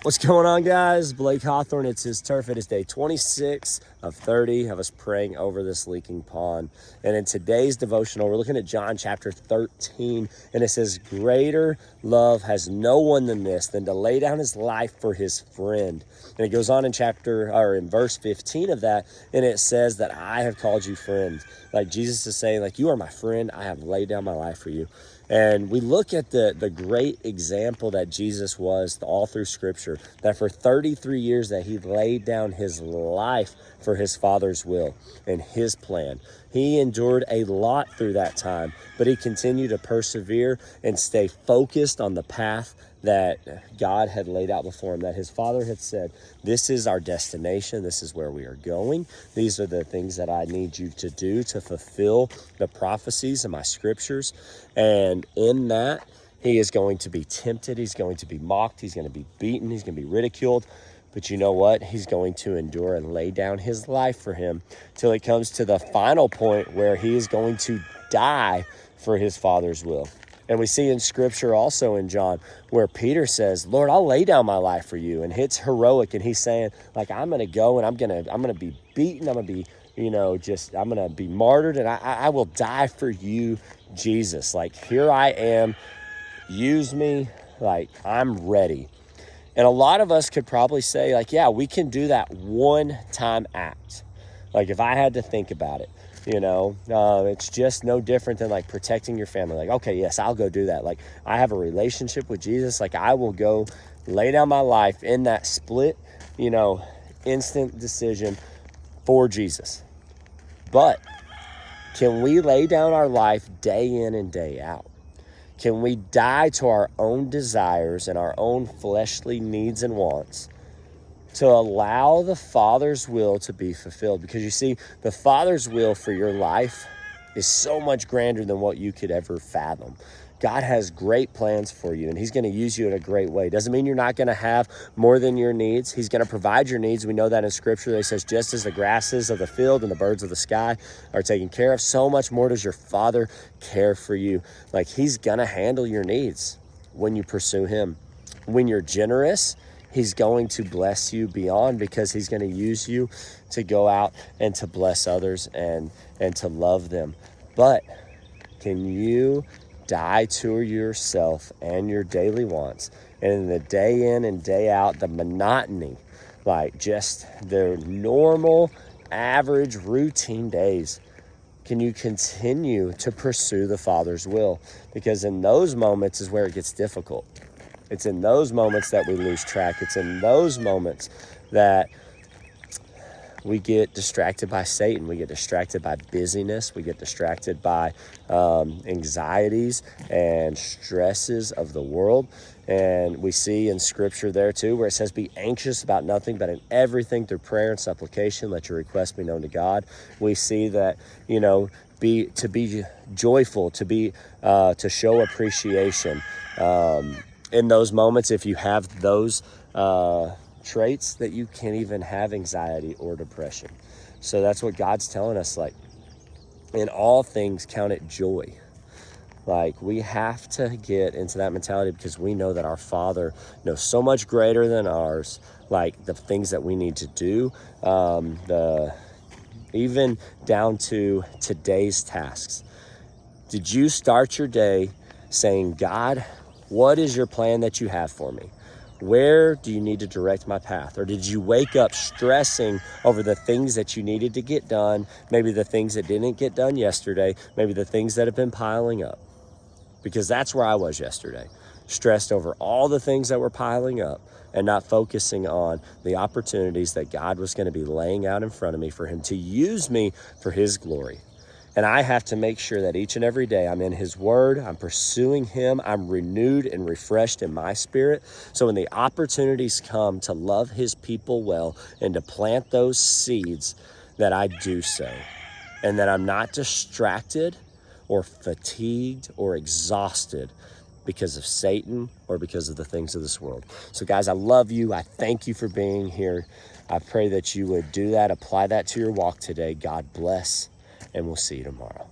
What's going on, guys? Blake Hawthorne. It's his turf. It is day 26 of 30 of us praying over this leaking pond. And in today's devotional, we're looking at John chapter 13. And it says, greater love has no one than this, than to lay down his life for his friend. And it goes on in verse 15 of that. And it says that I have called you friends. Like Jesus is saying, like, you are my friend. I have laid down my life for you. And we look at the great example that Jesus was all through Scripture, that for 33 years that he laid down his life for his Father's will and his plan. He endured a lot through that time, but he continued to persevere and stay focused on the path that God had laid out before him, that his Father had said, this is our destination, this is where we are going, these are the things that I need you to do to fulfill the prophecies in my scriptures. And in that, he is going to be tempted, he's going to be mocked, he's going to be beaten, he's going to be ridiculed. But you know what? He's going to endure and lay down his life for him till it comes to the final point where he is going to die for his Father's will. And we see in Scripture also in John where Peter says, Lord, I'll lay down my life for you. And it's heroic. And he's saying, like, I'm going to go and I'm going to be beaten. I'm going to be, I'm going to be martyred. And I will die for you, Jesus. Like, here I am. Use me. Like, I'm ready. And a lot of us could probably say, like, yeah, we can do that one-time act. Like, if I had to think about it. It's just no different than like protecting your family. Like, okay, yes, I'll go do that. Like, I have a relationship with Jesus. Like, I will go lay down my life in that split, instant decision for Jesus. But can we lay down our life day in and day out? Can we die to our own desires and our own fleshly needs and wants to allow the Father's will to be fulfilled? Because you see, the Father's will for your life is so much grander than what you could ever fathom. God has great plans for you, and he's going to use you in a great way. Doesn't mean you're not going to have more than your needs. He's going to provide your needs. We know that in Scripture. It says, just as the grasses of the field and the birds of the sky are taken care of, so much more does your Father care for you. Like, he's going to handle your needs when you pursue him. When you're generous, he's going to bless you beyond, because he's going to use you to go out and to bless others and to love them. But can you die to yourself and your daily wants, and in the day in and day out, the monotony, like just the normal, average, routine days, can you continue to pursue the Father's will? Because in those moments is where it gets difficult. It's in those moments that we lose track. It's in those moments that we get distracted by Satan. We get distracted by busyness. We get distracted by anxieties and stresses of the world. And we see in Scripture there too, where it says, be anxious about nothing, but in everything through prayer and supplication, let your requests be known to God. We see that, be joyful, to show appreciation. In those moments, if you have those traits, that you can't even have anxiety or depression. So that's what God's telling us, like, in all things count it joy. Like, we have to get into that mentality, because we know that our Father knows so much greater than ours, like the things that we need to do, even down to today's tasks. Did you start your day saying, God, what is your plan that you have for me? Where do you need to direct my path? Or did you wake up stressing over the things that you needed to get done, maybe the things that didn't get done yesterday, maybe the things that have been piling up? Because that's where I was yesterday, stressed over all the things that were piling up and not focusing on the opportunities that God was going to be laying out in front of me for him to use me for his glory. And I have to make sure that each and every day I'm in his word, I'm pursuing him, I'm renewed and refreshed in my spirit. So when the opportunities come to love his people well and to plant those seeds, that I do so. And that I'm not distracted or fatigued or exhausted because of Satan or because of the things of this world. So guys, I love you. I thank you for being here. I pray that you would do that, apply that to your walk today. God bless. And we'll see you tomorrow.